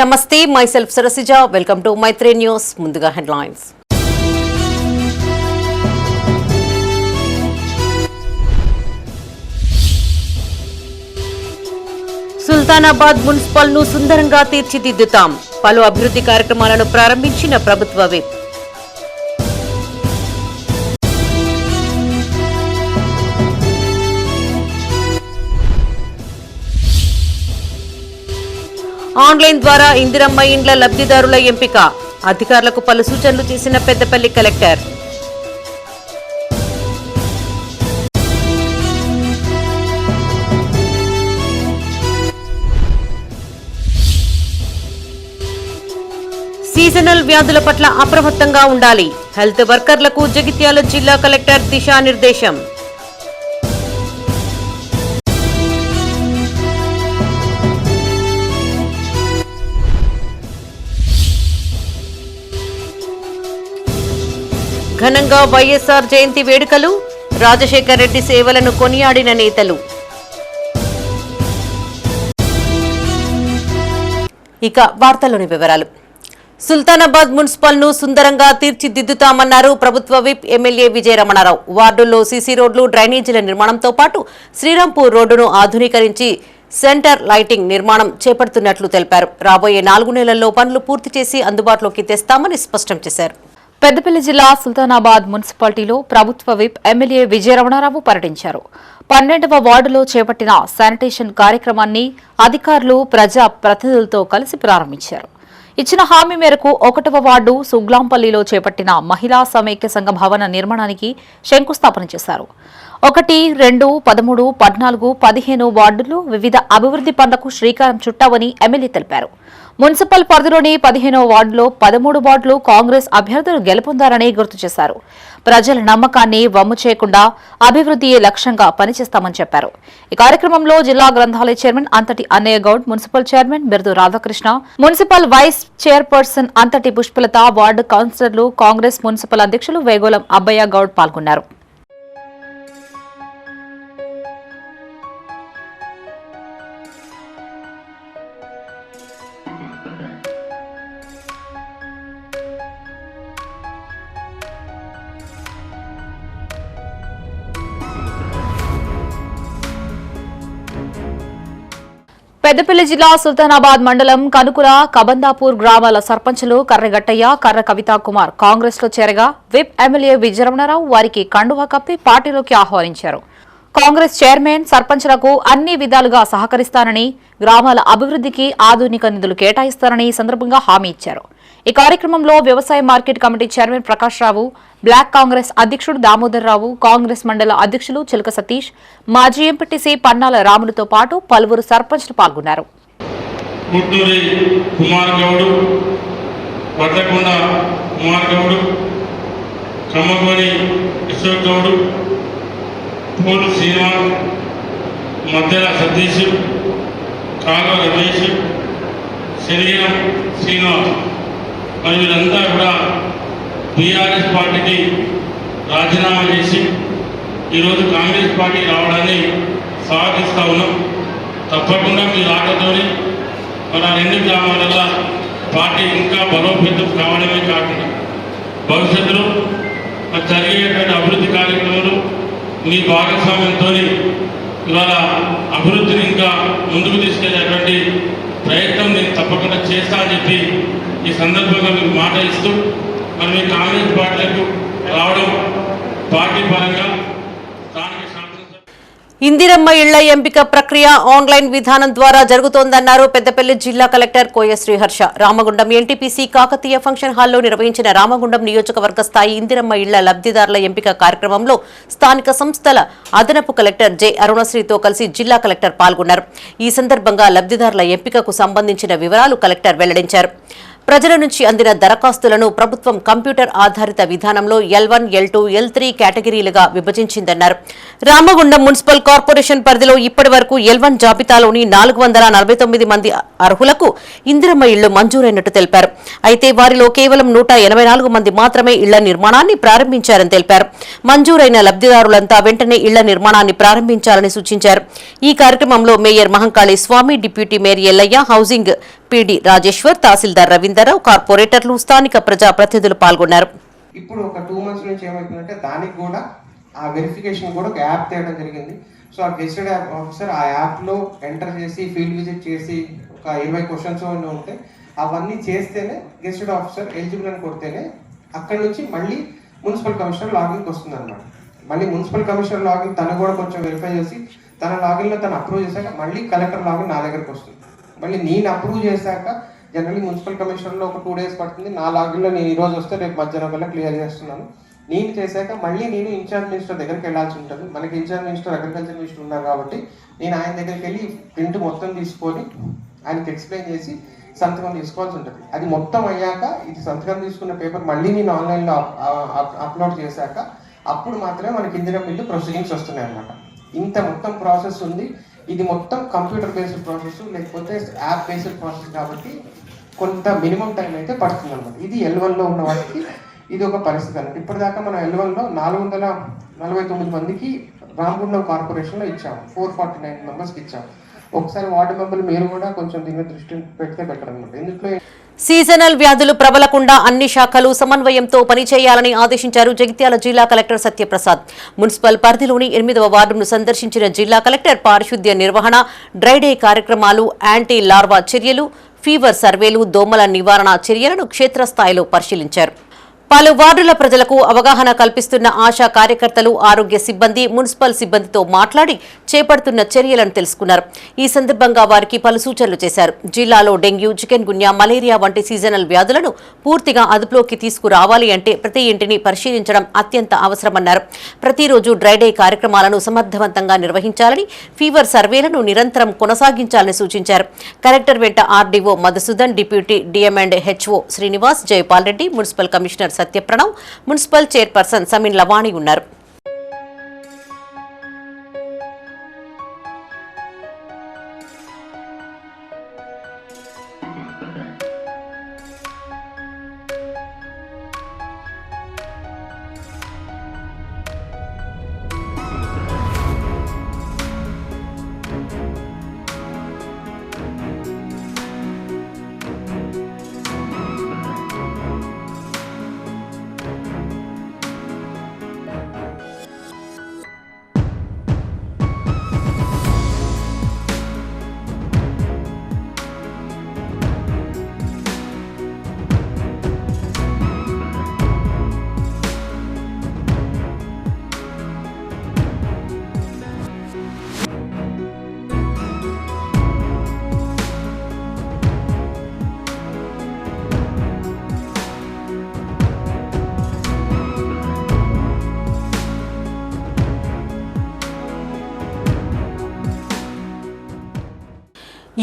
నమస్తే, myself Sarasija. Welcome to Maitre News. ముందుగా headlines. Sultanabad municipal ను సుందరంగా తీర్చిదిద్దుతాం. పలు అభివృద్ధి కార్యక్రమాలను ప్రారంభించిన ప్రభుత్వ విప్. ఆన్లైన్ ద్వారా ఇందిరమ్మ ఇండ్ల లబ్ధిదారుల ఎంపిక. అధికారులకు పలు సూచనలు చేసిన పెద్దపల్లి కలెక్టర్. సీజనల్ వ్యాధుల పట్ల అప్రమత్తంగా ఉండాలి. హెల్త్ వర్కర్లకు జగిత్యాల జిల్లా కలెక్టర్ దిశానిర్దేశం. ఘనంగా వైఎస్ఆర్ జయంతి వేడుకలు. రాజశేఖర్ రెడ్డి సేవలను కొనియాడిన నేతలు. ఇక వార్తల్లోని వివరాలు. సుల్తానాబాద్ మున్సిపల్ ను సుందరంగా తీర్చిదిద్దుతామన్నారు ప్రభుత్వ విప్ ఎమ్మెల్యే విజయరమణారావు. వార్డుల్లో సీసీ రోడ్లు, డ్రైనేజీల నిర్మాణంతో పాటు శ్రీరాంపూర్ రోడ్డును ఆధునీకరించి సెంటర్ లైటింగ్ నిర్మాణం చేపడుతున్నట్లు తెలిపారు. రాబోయే 4 నెలల్లో పనులు పూర్తి చేసి అందుబాటులోకి తెస్తామని స్పష్టం చేశారు. పెద్దపల్లి జిల్లా సుల్తానాబాద్ మున్సిపాలిటీలో ప్రభుత్వ విప్ ఎమ్మెల్యే విజయరమణారావు పర్యటించారు. 12వ వార్డులో చేపట్టిన శానిటేషన్ కార్యక్రమాన్ని అధికారులు, ప్రజా ప్రతినిధులతో కలిసి ప్రారంభించారు. ఇచ్చిన హామీ మేరకు 1వ వార్డు సుగ్లాంపల్లిలో చేపట్టిన మహిళా సమైక్య సంఘ భవన నిర్మాణానికి శంకుస్థాపన చేశారు. 1, 2, 13, 14, 15 వార్డుల్లో వివిధ అభివృద్ధి పనులకు శ్రీకారం చుట్టావని ఎమ్మెల్యే తెలిపారు. మున్సిపల్ పరిధిలోని 15వ వార్డులో 13 వార్డులు కాంగ్రెస్ అభ్యర్థులు గెలుపొందారని గుర్తు చేశారు. ప్రజల నమ్మకాన్ని వమ్ము చేయకుండా అభివృద్ధియే లక్ష్యంగా పనిచేస్తామని చెప్పారు. ఈ కార్యక్రమంలో జిల్లా గ్రంథాలయ chairman Anthati Annayya Goud, municipal chairman Birdu Radhakrishna, municipal vice chairperson Anthati Pushpalatha, ward కౌన్సిలర్లు, కాంగ్రెస్ మున్సిపల్ అధ్యక్షులు వేగోలం అబ్బయ్య గౌడ్ పాల్గొన్నారు. పెద్దపల్లి జిల్లా సుల్తానాబాద్ మండలం కనుకుల, కబందాపూర్ గ్రామాల సర్పంచులు కర్రగట్టయ్య, కర్ర కవితా కుమార్ కాంగ్రెస్ లో చేరగా విప్ ఎమ్మెల్యే విజయరమణారావు వారికి కండువా కప్పి పార్టీలోకి ఆహ్వానించారు. కాంగ్రెస్ చైర్మన్ సర్పంచులకు అన్ని విధాలుగా సహకరిస్తానని, గ్రామాల అభివృద్ధికి ఆధునిక నిధులు కేటాయిస్తారని ఈ సందర్భంగా హామీ ఇచ్చారు. ఈ కార్యక్రమంలో వ్యవసాయ మార్కెట్ కమిటీ చైర్మన్ ప్రకాష్ రావు, బ్లాక్ కాంగ్రెస్ అధ్యక్షుడు దామోదర్ రావు, కాంగ్రెస్ మండల అధ్యక్షులు చిలక సతీష్, మాజీ ఎంపీటీసీ పన్నాల రాములతో పాటు పలువురు సర్పంచ్లు పాల్గొన్నారు. మరి వీరంతా కూడా బీఆర్ఎస్ పార్టీకి రాజీనామా చేసి ఈరోజు కాంగ్రెస్ పార్టీ రావడాన్ని స్వాగతిస్తూ ఉన్నాం. తప్పకుండా మీ రాకతో మన 2 గ్రామాలలో పార్టీ ఇంకా బలోపేతం కావడమే కాకుండా భవిష్యత్తులో జరిగేటువంటి అభివృద్ధి కార్యక్రమాలు మీ భాగస్వామ్యంతో ఇవాళ అభివృద్ధిని ఇంకా ముందుకు తీసుకెళ్లేటువంటి ప్రయత్నం నేను తప్పకుండా చేస్తా అని చెప్పి ఈ సందర్భంగా మీకు మాట ఇస్తూ మరి మీ కాంగ్రెస్ పార్టీలకు రావడం పార్టీ పరంగా ఇందిరమ్మ ఇళ్ల ఎంపిక ప్రక్రియ ఆన్లైన్ విధానం ద్వారా జరుగుతోందన్నారు పెద్దపల్లి జిల్లా కలెక్టర్ కోయ శ్రీహర్ష. రామగుండం ఎన్టీపీసీ కాకతీయ ఫంక్షన్ హాల్లో నిర్వహించిన రామగుండం నియోజకవర్గ స్థాయి ఇందిరమ్మ ఇళ్ల లబ్ధిదారుల ఎంపిక కార్యక్రమంలో స్థానిక సంస్థల అదనపు కలెక్టర్ జె అరుణశ్రీతో కలిసి జిల్లా కలెక్టర్ పాల్గొన్నారు. ఈ సందర్భంగా లబ్ధిదారుల ఎంపికకు సంబంధించిన వివరాలు కలెక్టర్ వెల్లడించారు. ప్రజల నుంచి అందిన దరఖాస్తులను ప్రభుత్వం కంప్యూటర్ ఆధారిత విధానంలో L1, L2, L3 కేటగిరీలుగా విభజించిందన్నారు. రామగుండం మున్సిపల్ కార్పొరేషన్ పరిధిలో ఇప్పటి వరకు L1 జాబితాలోని 449 మంది అర్హులకు ఇందిరమ్మ ఇళ్లు మంజూరైనట్టు తెలిపారు. అయితే వారిలో కేవలం 184 మంది మాత్రమే ఇళ్ల నిర్మాణాన్ని ప్రారంభించారని తెలిపారు. మంజూరైన లబ్ధిదారులంతా వెంటనే ఇళ్ల నిర్మాణాన్ని ప్రారంభించాలని సూచించారు. ఈ కార్యక్రమంలో mayor Mahankali Swamy, deputy mayor Ellaiah, housing PD Rajeshwar, tahsildar Ravinder Rao, కార్పొరేటర్లు, స్థానిక ప్రజా ప్రతినిధులు పాల్గొన్నారు. ఇప్పుడు ఒక 2 months నుంచి ఏమైపోయిందంటే దానికి కూడా ఆ వెరిఫికేషన్ కూడా ఒక యాప్ తేయడం జరిగింది. సో ఆ గెస్టెడ్ యాప్ ఆఫీసర్ ఆ యాప్లో ఎంటర్ చేసి ఫీల్డ్ విజిట్ చేసి ఒక 20 క్వశ్చన్స్ ఉంటే అవన్నీ చేస్తేనే గెస్టెడ్ ఆఫీసర్ ఎలిజిబుల్ అని కొడితేనే అక్కడి నుంచి మళ్ళీ మున్సిపల్ కమిషనర్ లాగిన్కి వస్తుంది అనమాట. మళ్ళీ మున్సిపల్ కమిషనర్ లాగిన్ తను కూడా కొంచెం వెరిఫై చేసి తన లాగిన్లో తను అప్రూవ్ చేశాక మళ్ళీ కలెక్టర్ లాగిన్ నా దగ్గరకు వస్తుంది. మళ్ళీ నేను అప్రూవ్ చేశాక జనరల్లీ మున్సిపల్ కమిషనర్లో ఒక 2 days పడుతుంది. నా లాగిన్లో నేను ఈరోజు వస్తే రేపు మధ్యాహ్నం కల్లా క్లియర్ చేస్తున్నాను. నేను చేశాక మళ్ళీ నేను ఇన్ఛార్జ్ మినిస్టర్ దగ్గరికి వెళ్ళాల్సి ఉంటుంది. మనకి ఇన్ఛార్జ్ మినిస్టర్ అగ్రికల్చర్ మినిస్టర్ ఉన్నారు కాబట్టి నేను ఆయన దగ్గరికి వెళ్ళి ప్రింట్ మొత్తం తీసుకొని ఆయనకి ఎక్స్ప్లెయిన్ చేసి సంతకం తీసుకోవాల్సి ఉంటుంది. అది మొత్తం అయ్యాక ఇది సంతకం తీసుకున్న పేపర్ మళ్ళీ నేను ఆన్లైన్లో అప్లోడ్ చేశాక అప్పుడు మాత్రమే మనకి ఇందిరమ్మ ఇల్లు ప్రొసీడింగ్స్ వస్తున్నాయి అన్నమాట. ఇంత మొత్తం ప్రాసెస్ ఉంది. ఇది మొత్తం కంప్యూటర్ బేస్డ్ ప్రాసెస్ లేకపోతే యాప్ బేస్డ్ ప్రాసెస్ కాబట్టి కొంత మినిమం టైం అయితే పడుతుంది అనమాట. ఇది L1లో ఉన్న వాళ్ళకి ఇది ఒక పరిస్థితి అన్నమాట. ఇప్పటిదాకా మనం L1లో 449 మందికి రామగుండం కార్పొరేషన్లో ఇచ్చాము. 449 మెంబర్స్కి ఇచ్చాము. ఒకసారి వార్డు మెంబర్లు మీరు కూడా కొంచెం దీని మీద దృష్టి పెడితే బెటర్ అనమాట. ఇందులో సీజనల్ వ్యాధులు ప్రబలకుండా అన్ని శాఖలు సమన్వయంతో పనిచేయాలని ఆదేశించారు జగిత్యాల జిల్లా కలెక్టర్ సత్యప్రసాద్. మున్సిపల్ పరిధిలోని 8వ వార్డును సందర్శించిన జిల్లా కలెక్టర్ పారిశుద్ధ్య నిర్వహణ, డ్రైడే కార్యక్రమాలు, యాంటీ లార్వా చర్యలు, ఫీవర్ సర్వేలు, దోమల నివారణ చర్యలను క్షేత్రస్థాయిలో పరిశీలించారు. పలు వార్డుల ప్రజలకు అవగాహన కల్పిస్తున్న ఆశా కార్యకర్తలు, ఆరోగ్య సిబ్బంది, మున్సిపల్ సిబ్బందితో మాట్లాడి చేపడుతున్న చర్యలను తెలుసుకున్నారు. ఈ సందర్భంగా వారికి పలు సూచనలు చేశారు. జిల్లాలో డెంగ్యూ, చికెన్ గున్యా, మలేరియా వంటి సీజనల్ వ్యాధులను పూర్తిగా అదుపులోకి తీసుకురావాలి అంటే ప్రతి ఇంటిని పరిశీలించడం అత్యంత అవసరమన్నారు. ప్రతిరోజు డ్రైడే కార్యక్రమాలను సమర్థవంతంగా నిర్వహించాలని, ఫీవర్ సర్వేలను నిరంతరం కొనసాగించాలని సూచించారు. కలెక్టర్ వెంట RDO Madhusudan, deputy DM&HO Srinivas, Jayapal Reddy, municipal commissioner Satyapranav, municipal chairperson Sameen Lavani ఉన్నారు.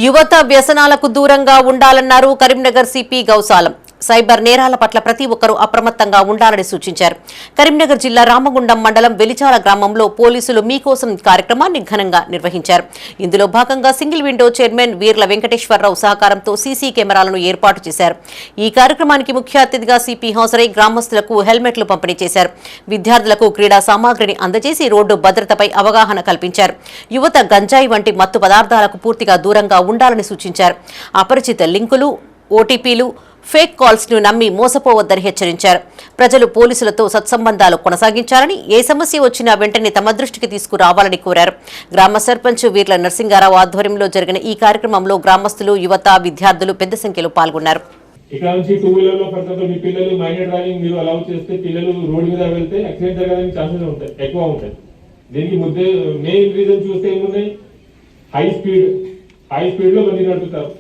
యువత వ్యసనాలకు దూరంగా ఉండాలన్నారు కరీంనగర్ సిపి గౌసాలం. సైబర్ నేరాల పట్ల ప్రతి ఒక్కరూ అప్రమత్తంగా ఉండాలని సూచించారు. కరీంనగర్ జిల్లా రామగుండం మండలం వెలిచాల గ్రామంలో పోలీసులు మీకోసం కార్యక్రమాన్ని ఘనంగా నిర్వహించారు. ఇందులో భాగంగా single window chairman Veerla Venkateswararao సహకారంతో సీసీ కెమెరాలను ఏర్పాటు చేశారు. ఈ కార్యక్రమానికి ముఖ్య అతిథిగా సిపి హాజరై గ్రామస్తులకు హెల్మెట్లు పంపిణీ చేశారు. విద్యార్థులకు క్రీడా సామాగ్రిని అందజేసి రోడ్డు భద్రతపై అవగాహన కల్పించారు. యువత గంజాయి వంటి మత్తు పదార్థాలకు పూర్తిగా దూరంగా ఉండాలని సూచించారు. అపరిచిత లింకులు, ఓటీపీలు, ఫేక్ కాల్స్ ను నమ్మి మోసపోవద్దని హెచ్చరించారు. ప్రజలు పోలీసులతో సత్సంబంధాలు కొనసాగించాలని, ఏ సమస్య వచ్చినా వెంటనే తమ దృష్టికి తీసుకురావాలని కోరారు. గ్రామ సర్పంచ్ వీర్ల నరసింగారావు ఆధ్వర్యంలో జరిగిన ఈ కార్యక్రమంలో గ్రామస్తులు, యువత, విద్యార్థులు పెద్ద సంఖ్యలో పాల్గొన్నారు. ఇక్కడ నుంచి 2 వీలర్లో ప్రతి మీ పిల్లలు మైనర్ డ్రైవింగ్ మీరు అలౌ చేస్తే పిల్లలు రోడ్డు మీద వెళ్తే యాక్సిడెంట్ జరగడానికి ఛాన్సెస్ ఉంటాయి, ఎక్కువ ఉంటాయి. దీనికి మెయిన్ రీజన్ చూస్తే ఏమున్నాయి, హై స్పీడ్ లో బండి నడుపుతారు.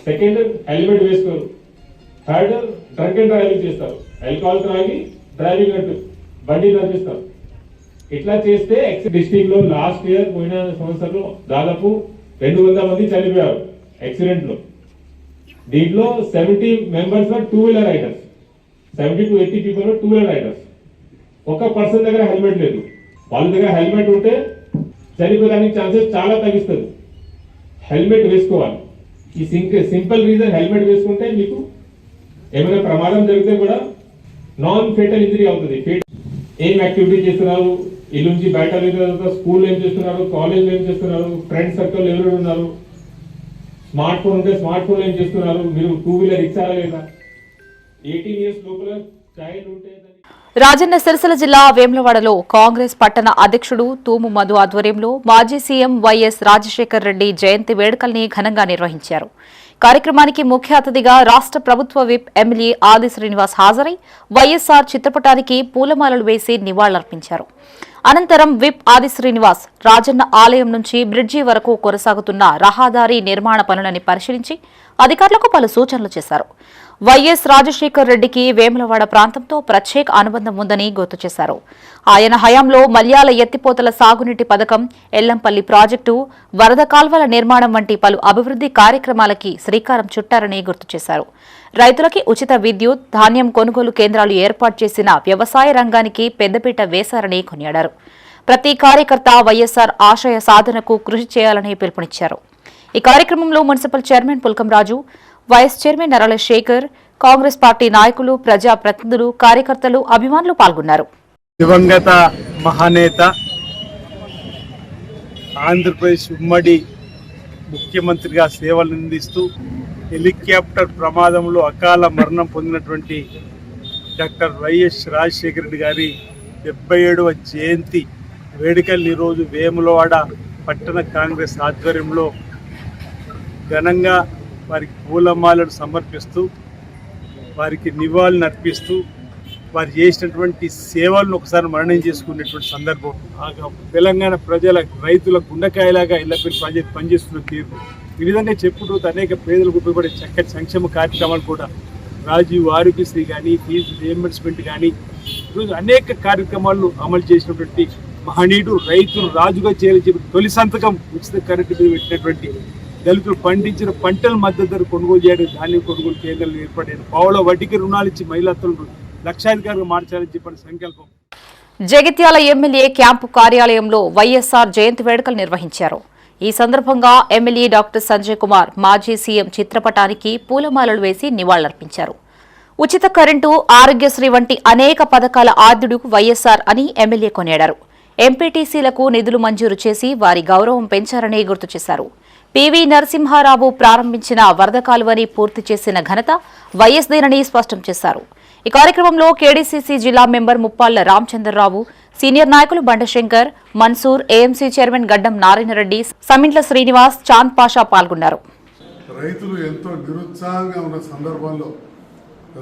సెకండ్, హెల్మెట్ వేసుకోరు. థర్డ్, డ్రంక్ అండ్ డ్రైవింగ్ చేస్తారు. ఆల్కహాల్ తాగి డ్రైవింగ్ అంటూ బండి నడిపిస్తారు. ఇట్లా చేస్తే డిస్ట్రిక్ట్ లో లాస్ట్ ఇయర్ పోయిన సంవత్సరంలో దాదాపు 200 మంది చనిపోయారు యాక్సిడెంట్ లో. దీంట్లో 70 members two wheeler riders, 70 to 80 people two wheeler riders. ఒక పర్సన్ దగ్గర హెల్మెట్ లేదు. వాళ్ళ దగ్గర హెల్మెట్ ఉంటే చనిపోయడానికి ఛాన్సెస్ చాలా తగ్గిస్తుంది. హెల్మెట్ వేసుకోవాలి. ఈ సింపుల్ రీజన్, హెల్మెట్ వేసుకుంటే మీకు ఏమైనా ప్రమాదం జరిగితే కూడా నాన్ ఫేటల్ ఇంజరీ అవుతుంది. ఏం యాక్టివిటీ చేస్తున్నారు, ఇల్లు నుంచి బయట తర్వాత స్కూల్ ఏం చేస్తున్నారు, కాలేజ్ ఏం చేస్తున్నారు, ఫ్రెండ్ సర్కిల్ ఎవరు ఉన్నారు, స్మార్ట్ ఫోన్ ఉంటే స్మార్ట్ ఫోన్ ఏం చేస్తున్నారు, మీరు టూ వీలర్ ఇచ్చారా లేదా, 18 years లోపల చైల్డ్ ఉంటే. రాజన్న సిరిసిల్ల జిల్లా వేములవాడలో కాంగ్రెస్ పట్టణ అధ్యక్షుడు తూము మధు ఆధ్వర్యంలో మాజీ సీఎం వైఎస్ రాజశేఖర్ రెడ్డి జయంతి వేడుకల్ని ఘనంగా నిర్వహించారు. కార్యక్రమానికి ముఖ్య అతిథిగా రాష్ట్ర ప్రభుత్వ విప్ ఎమ్మెల్యే ఆది శ్రీనివాస్ హాజరై వైఎస్ఆర్ చిత్రపటానికి పూలమాలలు వేసి నివాళులర్పించారు. అనంతరం విప్ ఆది శ్రీనివాస్ రాజన్న ఆలయం నుంచి బ్రిడ్జి వరకు కొనసాగుతున్న రహదారి నిర్మాణ పనులని పరిశీలించి అధికారులకు పలు సూచనలు చేశారు. వైఎస్ రాజశేఖర్ రెడ్డికి వేములవాడ ప్రాంతంతో ప్రత్యేక అనుబంధం ఉందని గుర్తు చేశారు. ఆయన హయాంలో మల్యాల ఎత్తిపోతల సాగునీటి పథకం, ఎల్లంపల్లి ప్రాజెక్టు, వరద కాల్వల నిర్మాణం వంటి పలు అభివృద్ధి కార్యక్రమాలకి శ్రీకారం చుట్టారని గుర్తు చేశారు. రైతులకి ఉచిత విద్యుత్, ధాన్యం కొనుగోలు కేంద్రాలు ఏర్పాటు చేసిన వ్యవసాయ రంగానికి పెద్దపీట వేశారని కొనియాడారు. ప్రతి కార్యకర్త వైఎస్ఆర్ ఆశయ సాధనకు కృషి చేయాలని పిలుపునిచ్చారు. ఈ కార్యక్రమంలో municipal chairman Pulkamraju, vice chairman Narala Shekar, Congress party నాయకులు, ప్రజా ప్రతినిధులు, కార్యకర్తలు, అభిమానులు పాల్గొన్నారు. దివంగత మహానేత, ఆంధ్రప్రదేశ్ ఉమ్మడి ముఖ్యమంత్రిగా సేవలు అందిస్తూ హెలికాప్టర్ ప్రమాదంలో అకాల మరణం పొందినటువంటి డాక్టర్ వైఎస్ రాజశేఖర రెడ్డి గారి 77వ జయంతి వేడుకలు ఈరోజు వేములవాడ పట్టణ కాంగ్రెస్ ఆధ్వర్యంలో ఘనంగా వారికి పూలమాలను సమర్పిస్తూ, వారికి నివాళులు అర్పిస్తూ, వారు చేసినటువంటి సేవలను ఒకసారి మరణం చేసుకునేటువంటి సందర్భం. తెలంగాణ ప్రజల, రైతుల గుండెకాయలాగా ఇళ్లపై పనిచేస్తున్న తీర్పు. ఈ విధంగా చెప్పుతూ అనేక పేదలకు ఉపయోగపడే చక్కటి సంక్షేమ కార్యక్రమాలు కూడా, రాజీవ్ ఆరోగ్యశ్రీ కానీ, ఫీజు రియంబర్స్మెంట్ కానీ, ఈరోజు అనేక కార్యక్రమాలు అమలు చేసినటువంటి మహనీయుడు, రైతులు రాజుగా చేయాలని చెప్పి తొలి సంతకం ఉచిత కరెంటు మీద పెట్టినటువంటి, దళితులు పండించిన పంటల మద్దతు ధర కొనుగోలు చేయడం, ధాన్యం కొనుగోలు కేంద్రాలు ఏర్పడారు, పావుల వడ్డీకి రుణాలు ఇచ్చి మహిళలు లక్షాధికారులు మార్చాలని చెప్పిన సంకల్పం. జగిత్యాల ఎమ్మెల్యే క్యాంపు కార్యాలయంలో వైఎస్ఆర్ జయంతి వేడుకలు నిర్వహించారు. ఈ సందర్భంగా ఎమ్మెల్యే డాక్టర్ సంజయ్ కుమార్ మాజీ సీఎం చిత్రపటానికి పూలమాలలు వేసి నివాళులర్పించారు. ఉచిత కరెంటు, ఆరోగ్యశ్రీ వంటి అనేక పథకాల ఆద్యుడు వైఎస్ఆర్ అని ఎమ్మెల్యే కొనియాడారు. ఎంపీటీసీలకు నిధులు మంజూరు చేసి వారి గౌరవం పెంచారని గుర్తు చేశారు. పివి నరసింహారావు ప్రారంభించిన వరద కాలువని పూర్తి చేసిన ఘనత వైఎస్దేనని స్పష్టం చేశారు. ఈ కార్యక్రమంలో కేడీసీసీ జిల్లా మెంబర్ ముప్పాళ్ల రామచంద్రరావు, సీనియర్ నాయకులు బండశంకర్, మన్సూర్, ఏఎంసీ చైర్మన్ గడ్డం నారాయణరెడ్డి, సమింట్ల శ్రీనివాస్, చాంద్ పాషా పాల్గొన్నారు. రైతులు ఎంతో నిరుత్సాహంగా ఉన్న సందర్భంలో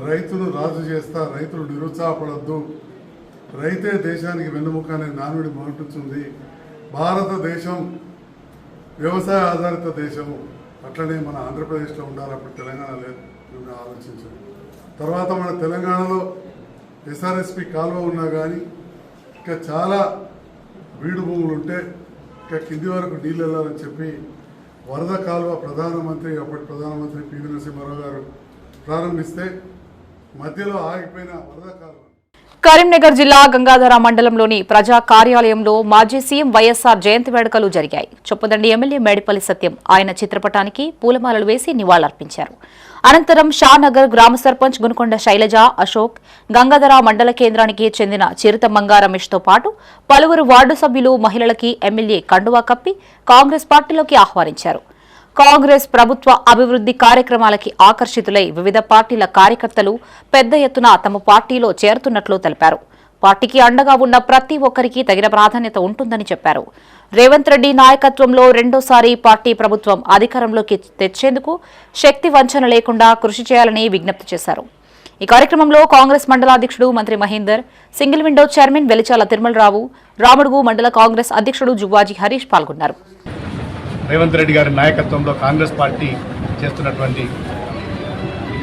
రైతును రాజు చేస్తా, రైతులు నిరుత్సాహపడద్దు, రైతే దేశానికి వెన్నుముక అనే నానుడి మాటుతుంది. భారతదేశం వ్యవసాయ ఆధారిత దేశము, అట్లనే మన ఆంధ్రప్రదేశ్లో ఉండాలి, అప్పుడు తెలంగాణ లేదు. మేము ఆలోచించాం. తర్వాత మన తెలంగాణలో ఎస్ఆర్ఎస్పి కాలువ ఉన్నా కానీ ఇంకా చాలా బీడు భూములు ఉంటే ఇంకా కింది వరకు నీళ్ళు వెళ్ళాలని చెప్పి వరద కాలువ అప్పటి ప్రధానమంత్రి పివి నరసింహారావు గారు ప్రారంభిస్తే మధ్యలో ఆగిపోయిన వరద కాలువ. కరీంనగర్ జిల్లా గంగాధర మండలంలోని ప్రజా కార్యాలయంలో మాజీ సీఎం వైఎస్ఆర్ జయంతి వేడుకలు జరిగాయి. చొప్పదండి ఎమ్మెల్యే మేడిపల్లి సత్యం ఆయన చిత్రపటానికి పూలమాలలు వేసి నివాళులర్పించారు. అనంతరం షానగర్ గ్రామ సర్పంచ్ గునుకొండ శైలజ, అశోక్, గంగాధర మండల కేంద్రానికి చెందిన చిరుత మంగా రమేష్తో పాటు పలువురు వార్డు సభ్యులు, మహిళలకి ఎమ్మెల్యే కండువా కప్పి కాంగ్రెస్ పార్టీలోకి ఆహ్వానించారు. కాంగ్రెస్ ప్రభుత్వ అభివృద్ధి కార్యక్రమాలకి ఆకర్షితులై వివిధ పార్టీల కార్యకర్తలు పెద్ద ఎత్తున తమ పార్టీలో చేరుతున్నట్లు తెలిపారు. పార్టీకి అండగా ఉన్న ప్రతి ఒక్కరికి తగిన ప్రాధాన్యత ఉంటుందని చెప్పారు. రేవంత్ రెడ్డి నాయకత్వంలో రెండోసారి పార్టీ ప్రభుత్వం అధికారంలోకి తెచ్చేందుకు శక్తి వంచన లేకుండా కృషి చేయాలని విజ్ఞప్తి చేశారు. ఈ కార్యక్రమంలో కాంగ్రెస్ మండలాధ్యక్షుడు Manthri Mahender, single window chairman Velichala Tirumala Rao, Ramadugu మండల కాంగ్రెస్ అధ్యక్షుడు జువ్వాజీ హరీష్ పాల్గొన్నారు. రేవంత్ రెడ్డి గారి నాయకత్వంలో కాంగ్రెస్ పార్టీ చేస్తున్నటువంటి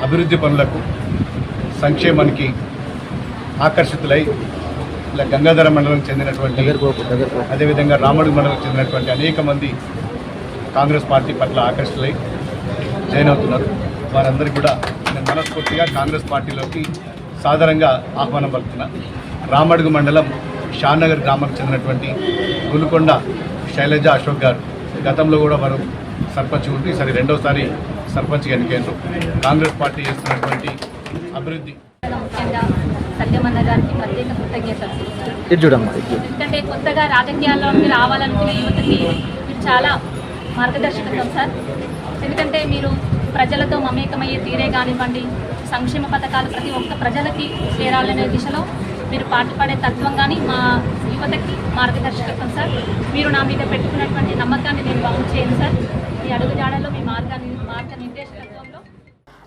అభివృద్ధి పనులకు, సంక్షేమానికి ఆకర్షితులై ఇలా గంగాధర మండలం చెందినటువంటి, అదేవిధంగా రాముడు మండలం చెందినటువంటి అనేక మంది కాంగ్రెస్ పార్టీ పట్ల ఆకర్షితులై జాయిన్ అవుతున్నారు. వారందరికీ కూడా నేను మనస్ఫూర్తిగా కాంగ్రెస్ పార్టీలోకి సాధారణంగా ఆహ్వానం పలుకుతున్నా. రామడుగు మండలం షానగర్ గ్రామానికి చెందినటువంటి గులుకొండ శైలజ అశోక్ గారు గతంలో కూడా వారు సర్పంచ్ ఉంటూ ఈసారి రెండోసారి సర్పంచ్గా ఎన్నికైనారు. కాంగ్రెస్ పార్టీ చేస్తున్నటువంటి అభివృద్ధి ముఖ్యంగా సత్యమన్న గారికి ప్రత్యేక కృతజ్ఞతలు. ఎందుకంటే కొత్తగా రాజకీయాల్లోకి రావాలనుకునే యువతకి మీరు చాలా మార్గదర్శకత్వం సార్. ఎందుకంటే మీరు ప్రజలతో మమేకమయ్యే తీరే కానివ్వండి, సంక్షేమ పథకాలు ప్రతి ఒక్క ప్రజలకి చేరాలనే దిశలో మీరు పాటుపడే తత్వం కానీ మా యువతకి మార్గదర్శకత్వం సార్. మీరు నా మీద పెట్టుకున్నటువంటి నమ్మకాన్ని నేను వమ్ము చేయను సార్. మీ అడుగుజాడల్లో మీ మార్గనిర్దేశకత్వంలో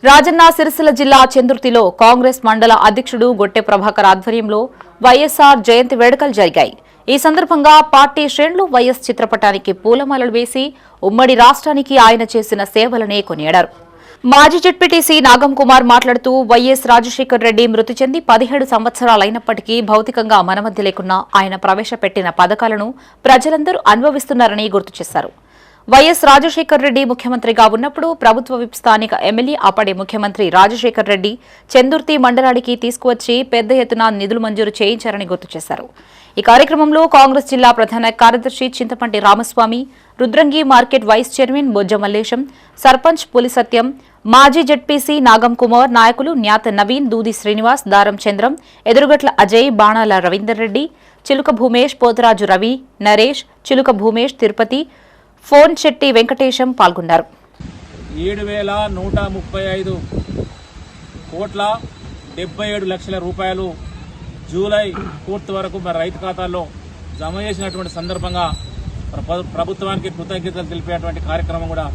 రాజన్న సిరిసిల్ల జిల్లా చందుర్తిలో కాంగ్రెస్ మండల అధ్యక్షుడు గొట్టె ప్రభాకర్ ఆధ్వర్యంలో వైఎస్ఆర్ జయంతి వేడుకలు జరిగాయి. ఈ సందర్భంగా పార్టీ శ్రేణులు వైఎస్ చిత్రపటానికి పూలమాలలు వేసి ఉమ్మడి రాష్ట్రానికి ఆయన చేసిన సేవలనే కొనియాడారు. మాజీ జెడ్పీటీసీ నాగం కుమార్ మాట్లాడుతూ వైఎస్ రాజశేఖర్ రెడ్డి మృతి చెంది 17 సంవత్సరాలైనప్పటికీ భౌతికంగా మన మధ్య లేకున్నా ఆయన ప్రవేశపెట్టిన పథకాలను ప్రజలందరూ అనుభవిస్తున్నారని గుర్తు చేశారు. వైఎస్ రాజశేఖర్ రెడ్డి ముఖ్యమంత్రిగా ఉన్నప్పుడు ప్రభుత్వ విప్ స్థానిక ఎమ్మెల్యే అప్పటి ముఖ్యమంత్రి రాజశేఖర్ రెడ్డి చందుర్తి మండలానికి తీసుకువచ్చి పెద్ద ఎత్తున నిధులు మంజూరు చేయించారని గుర్తు చేశారు. ఈ కార్యక్రమంలో కాంగ్రెస్ జిల్లా ప్రధాన కార్యదర్శి Chinthapanti Ramaswamy, Rudrangi market vice chairman Bojja Mallesham, sarpanch Puli Satyam, మాజీ జెడ్పీసీ నాగం కుమార్, నాయకులు న్యాత నవీన్, దూది శ్రీనివాస్, దారం చంద్రం, ఎదురుగట్ల అజయ్, బాణాల రవీందర్ రెడ్డి, చిలుక భూమేష్, పోతరాజు రవి, నరేష్, చిలుక భూమేష్, తిరుపతి, ఫోన్ శెట్టి వెంకటేశం పాల్గొన్నారు. 7,135 కోట్ల 77 లక్షల రూపాయలు జూలై 4 వరకు మరి రైతు ఖాతాల్లో జమ చేసినటువంటి సందర్భంగా ప్రభుత్వానికి కృతజ్ఞతలు తెలిపేటువంటి కార్యక్రమం కూడా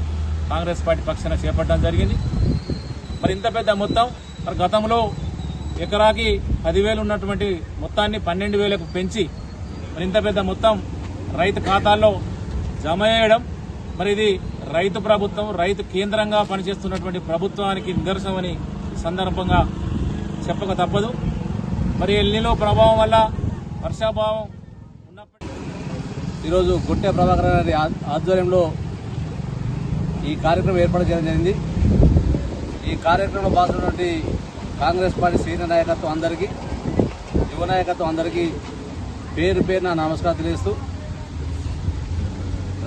కాంగ్రెస్ పార్టీ పక్షాన చేపట్టడం జరిగింది. మరి ఇంత పెద్ద మొత్తం మరి గతంలో ఎకరాకి 10,000 ఉన్నటువంటి మొత్తాన్ని 12,000కు పెంచి మరి ఇంత పెద్ద మొత్తం రైతు ఖాతాల్లో జమ చేయడం మరి ఇది రైతు ప్రభుత్వం, రైతు కేంద్రంగా పనిచేస్తున్నటువంటి ప్రభుత్వానికి నిదర్శనమని సందర్భంగా చెప్పక తప్పదు. మరి ఎల్నిలో ప్రభావం వల్ల వర్షాభావం ఉన్నప్పటికీ ఈరోజు గొట్టె ప్రభాకర్ గారి ఆధ్వర్యంలో ఈ కార్యక్రమం ఏర్పాటు చేయడం జరిగింది. ఈ కార్యక్రమంలో పాల్గొన్నటువంటి కాంగ్రెస్ పార్టీ సీనియర్ నాయకత్వం అందరికీ, యువ నాయకత్వం అందరికీ పేరు పేరున నమస్కారం తెలియజేస్తూ,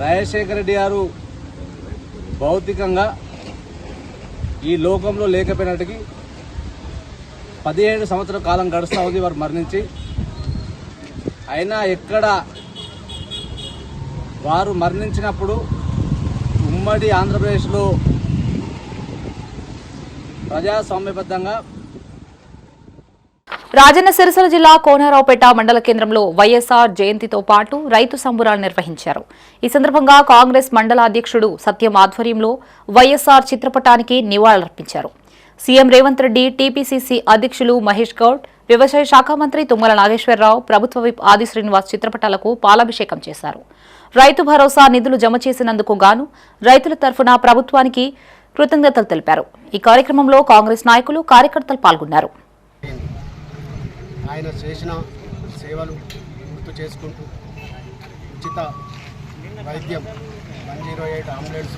రాజశేఖర రెడ్డి గారు భౌతికంగా ఈ లోకంలో లేకపోయినట్టుకి 17 సంవత్సరాల కాలం గడుస్తూ ఉంది వారు మరణించి. అయినా ఎక్కడ వారు మరణించినప్పుడు ఉమ్మడి ఆంధ్రప్రదేశ్లో ప్రజాస్వామ్యబద్ధంగా రాజన్న సిరిసిల్ల జిల్లా కోనరావుపేట మండల కేంద్రంలో వైఎస్ఆర్ జయంతితో పాటు రైతు సంబురాలు నిర్వహించారు. ఈ సందర్భంగా కాంగ్రెస్ మండల అధ్యక్షుడు సత్యం ఆధ్వర్యంలో వైఎస్ఆర్ చిత్రపటానికి నివాళులర్పించారు. సీఎం రేవంత్ రెడ్డి, టీపీసీసీ అధ్యక్షులు మహేష్ గౌడ్, వ్యవసాయ శాఖ మంత్రి తుమ్మల నాగేశ్వరరావు, ప్రభుత్వ విప్ ఆది శ్రీనివాస్ చిత్రపటాలకు పాలాభిషేకం చేశారు. రైతు భరోసా నిధులు జమ చేసినందుకు గాను రైతుల తరఫున ప్రభుత్వానికి కృతజ్ఞతలు తెలిపారు. ఈ కార్యక్రమంలో కాంగ్రెస్ నాయకులు, కార్యకర్తలు పాల్గొన్నారు. ఆయన చేసిన సేవలు గుర్తు చేసుకుంటూ ఉచిత వైద్యం, 108 అంబులెన్స్,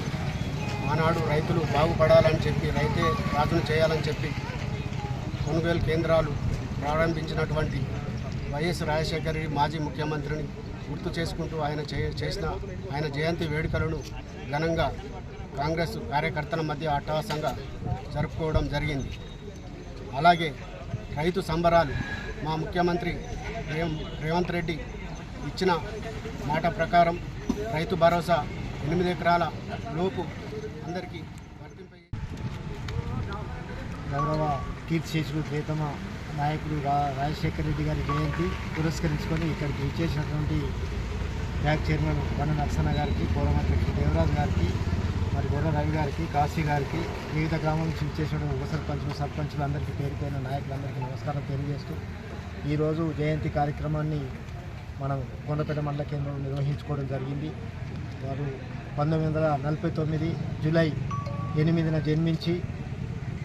ఆనాడు రైతులు బాగుపడాలని చెప్పి, రైతే రాజును చేయాలని చెప్పి కొనుగోలు కేంద్రాలు ప్రారంభించినటువంటి వైఎస్ రాజశేఖర రెడ్డి మాజీ ముఖ్యమంత్రిని గుర్తు చేసుకుంటూ ఆయన జయంతి వేడుకలను ఘనంగా కాంగ్రెస్ కార్యకర్తల మధ్య అట్టహాసంగా జరుపుకోవడం జరిగింది. అలాగే రైతు సంబరాలు మా ముఖ్యమంత్రి రేవంత్ రెడ్డి ఇచ్చిన మాట ప్రకారం రైతు భరోసా 8 ఎకరాల లోపు అందరికీ వర్తింప. గౌరవ కీర్తిశేషులు ప్రియతమ నాయకుడు రాజశేఖర రెడ్డి గారి జయంతి పురస్కరించుకొని ఇక్కడికి విచ్చేసినటువంటి బ్యాక్ చైర్మన్ వన నరసన్న గారికి, పౌరం అధ్యక్షుడు దేవరాజు గారికి, మరి గొర్ర రవి గారికి, కాశీ గారికి, వివిధ గ్రామాల నుంచి విచ్చేసిన ఉప సర్పంచులు, సర్పంచులు అందరికీ పేరు పేరున నాయకులందరికీ నమస్కారం తెలియజేస్తూ, ఈరోజు జయంతి కార్యక్రమాన్ని మనం కొండపేట మండల కేంద్రంలో నిర్వహించుకోవడం జరిగింది. వారు 1949 జూలై 8న జన్మించి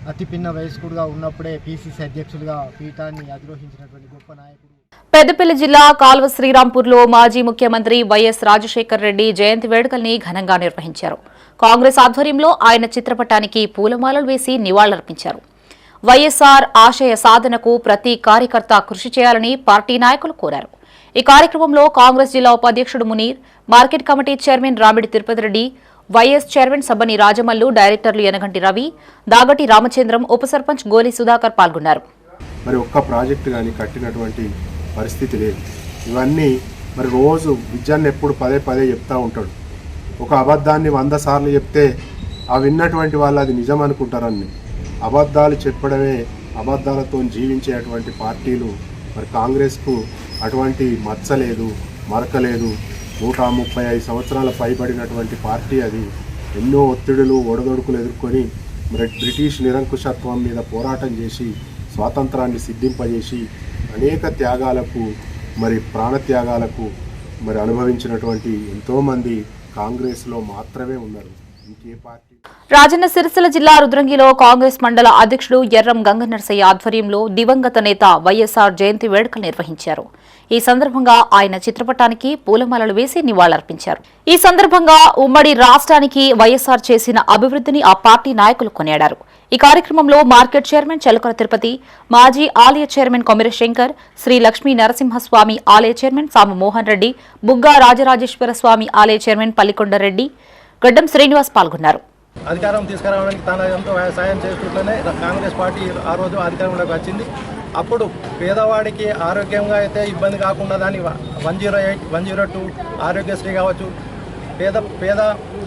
అతి పిన్న వయస్కుడుగా ఉన్నప్పుడే పీసీసీ అధ్యక్షులుగా పీఠాన్ని అధిరోహించినటువంటి గొప్ప నాయకుడు. పెద్దపల్లి జిల్లా కాల్వ శ్రీరాంపూర్లో మాజీ ముఖ్యమంత్రి వైఎస్ రాజశేఖర్ రెడ్డి జయంతి వేడుకల్ని ఘనంగా నిర్వహించారు. కాంగ్రెస్ ఆధ్వర్యంలో ఆయన చిత్రపటానికి పూలమాలలు వేసి నివాళులర్పించారు. వైఎస్ఆర్ ఆశయ సాధనకు ప్రతి కార్యకర్త కృషి చేయాలని పార్టీ నాయకులు కోరారు. ఈ కార్యక్రమంలో కాంగ్రెస్ జిల్లా ఉపాధ్యక్షుడు Munir, market committee chairman Ramidi Tirupati Reddy, YS chairman Sabbani Rajamallu, డైరెక్టర్లు యనగంటి రవి, దాగటి రామచంద్రం, ఉప సర్పంచ్ గోలి సుధాకర్ పాల్గొన్నారు. మరి ఒక్క ప్రాజెక్టు కానీ కట్టినటువంటి పరిస్థితి లేదు. ఇవన్నీ మరి రోజు విద్యాన్ని ఎప్పుడు పదే పదే చెప్తూ ఉంటాడు. ఒక అబద్ధాన్ని 100 సార్లు చెప్తే ఆ విన్నటువంటి వాళ్ళు అది నిజం అనుకుంటారని అబద్ధాలు చెప్పడమే, అబద్ధాలతో జీవించేటువంటి పార్టీలు మరి కాంగ్రెస్కు అటువంటి మచ్చ లేదు, మరక లేదు. 135 సంవత్సరాల పైబడినటువంటి పార్టీ అది. ఎన్నో ఒత్తిడులు, ఒడదొడుకులు ఎదుర్కొని మరి బ్రిటిష్ నిరంకుశత్వం మీద పోరాటం చేసి స్వాతంత్రాన్ని సిద్ధింపజేసి అనేక త్యాగాలకు మరి ప్రాణత్యాగాలకు మరి అనుభవించినటువంటి ఎంతోమంది కాంగ్రెస్లో మాత్రమే ఉన్నారు. ఇంకే పార్టీ. రాజన్న సిరిసిల్ల జిల్లా రుద్రంగిలో కాంగ్రెస్ మండల అధ్యక్షుడు ఎర్రం గంగనరసయ్య ఆధ్వర్యంలో దివంగత నేత వైఎస్ఆర్ జయంతి వేడుకలు నిర్వహించారు. ఈ సందర్భంగా ఆయన చిత్రపటానికి పూలమాలలు వేసి నివాళులర్పించారు. ఈ సందర్భంగా ఉమ్మడి రాష్ట్రానికి వైఎస్ఆర్ చేసిన అభివృద్ధిని ఆ పార్టీ నాయకులు కొనియాడారు. ఈ కార్యక్రమంలో మార్కెట్ చైర్మన్ చెలకల తిరుపతి, మాజీ ఆలయ చైర్మన్ కొమిర శంకర్, శ్రీ లక్ష్మీ నరసింహస్వామి ఆలయ చైర్మన్ సాము మోహన్ రెడ్డి, బుగ్గా రాజరాజేశ్వర స్వామి ఆలయ చైర్మన్ పల్లికొండరెడ్డి, గడ్డం శ్రీనివాస్ పాల్గొన్నారు. అధికారం తీసుకురావడానికి తన ఎంతో సాయం చేస్తుంటేనే కాంగ్రెస్ పార్టీ ఆ రోజు అధికారంలోకి వచ్చింది. అప్పుడు పేదవాడికి ఆరోగ్యంగా అయితే ఇబ్బంది కాకుండా దాన్ని 108, 102 ఆరోగ్యశ్రీ కావచ్చు, పేద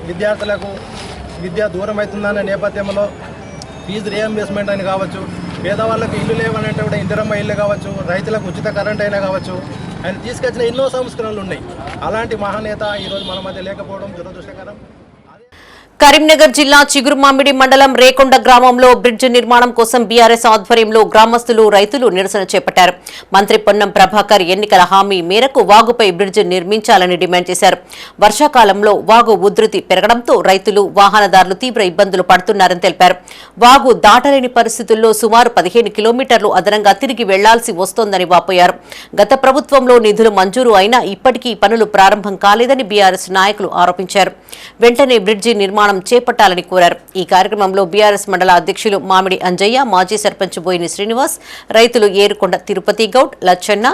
విద్యార్థులకు విద్య దూరం అవుతుందనే నేపథ్యంలో ఫీజు రియంబర్స్మెంట్ అని కావచ్చు, పేదవాళ్ళకు ఇల్లు లేవనంటే కూడా ఇందిరమ్మ ఇల్లు కావచ్చు, రైతులకు ఉచిత కరెంట్ అయినా కావచ్చు, ఆయన తీసుకొచ్చిన ఎన్నో సంస్కరణలు ఉన్నాయి. అలాంటి మహానేత ఈరోజు మన మధ్య లేకపోవడం దురదృష్టకరం. కరీంనగర్ జిల్లా చిగురుమామిడి మండలం రేకొండ గ్రామంలో బ్రిడ్జ్ నిర్మాణం కోసం బీఆర్ఎస్ ఆధ్వర్యంలో గ్రామస్తులు, రైతులు నిరసన చేపట్టారు. మంత్రి పొన్నం ప్రభాకర్ ఎన్నికల హామీ మేరకు వాగుపై బ్రిడ్జ్ నిర్మించాలని డిమాండ్ చేశారు. వర్షాకాలంలో వాగు ఉధృతి పెరగడంతో రైతులు, వాహనదారులు తీవ్ర ఇబ్బందులు పడుతున్నారని తెలిపారు. వాగు దాటలేని పరిస్థితుల్లో సుమారు 15 కిలోమీటర్లు అదనంగా తిరిగి వెళ్లాల్సి వస్తోందని వాపోయారు. గత ప్రభుత్వంలో నిధులు మంజూరు అయినా ఇప్పటికీ పనులు ప్రారంభం కాలేదని బీఆర్ఎస్ నాయకులు ఆరోపించారు. వెంటనే బ్రిడ్జి నిర్మాణం చేపట్టాలని కోరారు. ఈ కార్యక్రమంలో బీఆర్ఎస్ మండల అధ్యక్షులు మామిడి అంజయ్య, మాజీ సర్పంచ్ బోయిని శ్రీనివాస్, రైతులు ఏరుకొండ తిరుపతి గౌడ్, లచ్చన్న,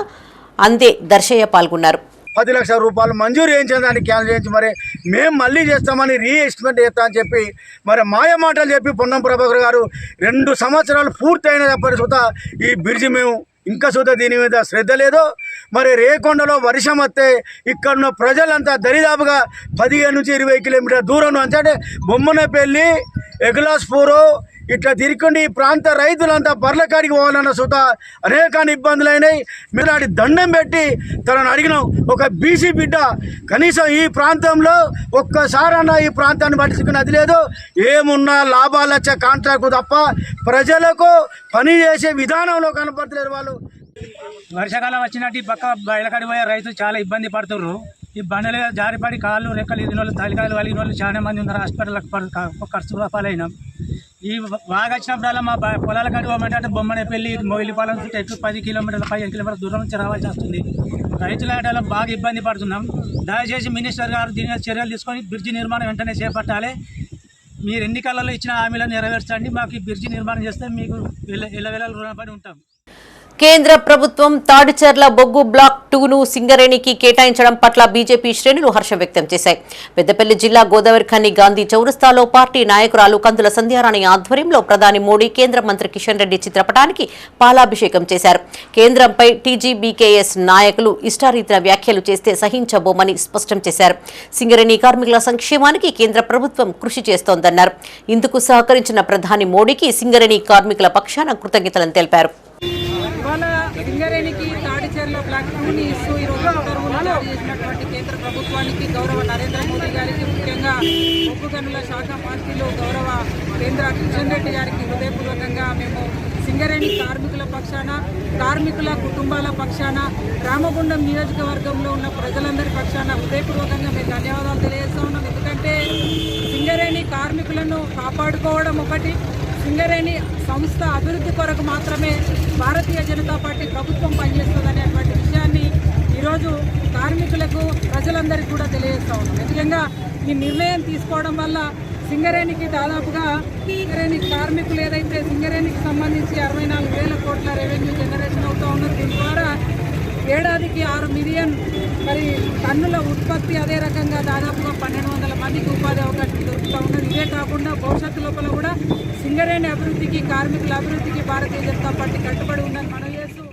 అందే దర్శయ్య పాల్గొన్నారు. 10 లక్షల రూపాయలు మంజూరు చేయించిన దాన్ని క్యాన్సిల్ చేయించి మరి మేము మళ్ళీ చేస్తామని రీఎస్టిమేట్ చేస్తామని చెప్పి మరి మాయ మాటలు చెప్పి పొన్నం ప్రభాకర్ గారు 2 సంవత్సరాలు పూర్తయినప్పటి సుత ఈ బ్రిడ్జి మేము ఇంకా సుత దీని మీద శ్రద్ధ లేదు. మరి రేకొండలో వర్షం వస్తే ఇక్కడున్న ప్రజలంతా దరిదాపుగా 15 నుంచి 20 కిలోమీటర్ల దూరం అంటే బొమ్మనపల్లి, ఎగ్లాస్పూరు ఇట్లా తిరిగి ఈ ప్రాంత రైతులంతా బర్లకాడికి పోవాలన్న సుత అనేక ఇబ్బందులు అయినాయి. మీరు ఆడి దండం పెట్టి తనను అడిగినాం, ఒక బీసీ బిడ్డ కనీసం ఈ ప్రాంతంలో ఒక్కసారన్నా ఈ ప్రాంతాన్ని పట్టించుకున్నది లేదు. ఏమున్నా లాభాలు వచ్చే కాంట్రాక్ట్ తప్ప ప్రజలకు పని చేసే విధానంలో కనపడలేరు. వాళ్ళు వర్షాకాలం వచ్చినట్టు పక్క బయలకాడి పోయే రైతులు చాలా ఇబ్బంది పడుతున్నారు. ఈ బండలు జారిపడి కాళ్ళు, రెక్కలు ఇదిన వాళ్ళు, తలికాయలు వలిగిన వాళ్ళు చాలా మంది ఉన్నారు. హాస్పిటల్కి ఖర్చు పాలైనాం. ఈ బాగా వచ్చినప్పుడల్లా మా పొలాల కాడి పోమంటే బొమ్మనపల్లి, మొయిలిపాలెం చుట్టూ ఎక్కువ 10 కిలోమీటర్ల 15 కిలోమీటర్ల దూరం నుంచి రావాల్సి వస్తుంది. రైతుల ఆటలో బాగా ఇబ్బంది పడుతున్నాం. దయచేసి మినిస్టర్ గారు దీని మీద చర్యలు తీసుకొని బ్రిడ్జి నిర్మాణం వెంటనే చేపట్టాలి. మీరు ఎన్నికలలో ఇచ్చిన హామీలను నెరవేర్చండి. మాకు ఈ బ్రిడ్జి నిర్మాణం చేస్తే మీకు ఎల్లవేళ రుణపడి ఉంటాం. కేంద్ర ప్రభుత్వం తాడిచెర్ల బొగ్గు బ్లాక్ 2ను సింగరేణికి కేటాయించడం పట్ల బీజేపీ శ్రేణులు హర్షం వ్యక్తం చేశాయి. పెద్దపల్లి జిల్లా గోదావరిఖని గాంధీ చౌరస్తాలో పార్టీ నాయకురాలు కందుల సంధ్యారాణి ఆధ్వర్యంలో ప్రధాని మోడీ, కేంద్ర మంత్రి కిషన్ రెడ్డి చిత్రపటానికి పాలాభిషేకం చేశారు. కేంద్రంపై టీజీబీకేఎస్ నాయకులు ఇష్టారీతిన వ్యాఖ్యలు చేస్తే సహించబోమని స్పష్టం చేశారు. సింగరేణి కార్మికుల సంక్షేమానికి కేంద్ర ప్రభుత్వం కృషి చేస్తోందన్నారు. ఇందుకు సహకరించిన ప్రధాని మోడీకి సింగరేణి కార్మికుల పక్షాన కృతజ్ఞతలను తెలిపారు. ఇవాళ సింగరేణికి తాడిచెర్ల బ్లాక్ 2ని ఇస్తూ ఈరోజు ఉత్తర్వులు జారీ చేసినటువంటి కేంద్ర ప్రభుత్వానికి, గౌరవ నరేంద్ర మోదీ గారికి, ముఖ్యంగా బొగ్గు గనుల శాఖ మంత్రులు గౌరవ కేంద్ర కిషన్ రెడ్డి గారికి హృదయపూర్వకంగా మేము సింగరేణి కార్మికుల పక్షాన, కార్మికుల కుటుంబాల పక్షాన, రామగుండం నియోజకవర్గంలో ఉన్న ప్రజలందరి పక్షాన హృదయపూర్వకంగా మేము ధన్యవాదాలు తెలియజేస్తా ఉన్నాం. ఎందుకంటే సింగరేణి కార్మికులను కాపాడుకోవడం ఒకటి, సింగరేణి సంస్థ అభివృద్ధి కొరకు మాత్రమే భారతీయ జనతా పార్టీ ప్రభుత్వం పనిచేస్తుందనేటువంటి విషయాన్ని ఈరోజు కార్మికులకు, ప్రజలందరికీ కూడా తెలియజేస్తా ఉన్నాం. ముఖ్యంగా ఈ నిర్ణయం తీసుకోవడం వల్ల సింగరేణికి దాదాపుగా సింగరేణి కార్మికులు ఏదైతే సింగరేణికి సంబంధించి 64,000 కోట్ల రెవెన్యూ జనరేషన్ అవుతూ ఉన్నది. దీని ద్వారా ఏడాదికి 6 మిలియన్ మరి టన్నుల ఉత్పత్తి, అదే రకంగా దాదాపుగా 1,200 మందికి ఉపాధి అవకాశం దొరుకుతూ ఉన్నది. ఇదే కాకుండా భవిష్యత్తు లోపల కూడా సింగరేణి అభివృద్ధికి, కార్మికుల అభివృద్ధికి భారతీయ జనతా పార్టీ కట్టుబడి ఉందని మనం చేస్తూ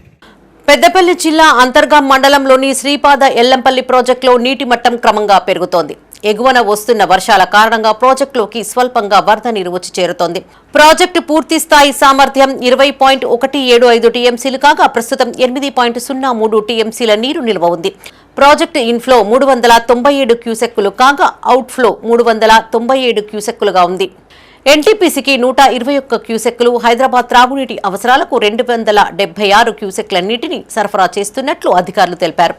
పెద్దపల్లి జిల్లా అంతర్గాం మండలంలోని శ్రీపాద ఎల్లంపల్లి ప్రాజెక్టులో నీటి మట్టం క్రమంగా పెరుగుతోంది. ఎగువన వస్తున్న వర్షాల కారణంగా ప్రాజెక్టులోకి స్వల్పంగా వరద నీరు వచ్చి చేరుతోంది. ప్రాజెక్టు పూర్తి స్థాయి సామర్థ్యం 20.175 టీఎంసీలు కాగా ప్రస్తుతం 8.03 టీఎంసీల నీరు నిల్వ ఉంది. ప్రాజెక్టు ఇన్ఫ్లో 397 క్యూసెక్కులు కాగా అవుట్ఫ్లో 397 క్యూసెక్కులుగా ఉంది. ఎన్టీపీసీకి 121 క్యూసెక్కులు, హైదరాబాద్ త్రాగునీటి అవసరాలకు 276 క్యూసెక్ల నీటిని సరఫరా చేస్తున్నట్లు అధికారులు తెలిపారు.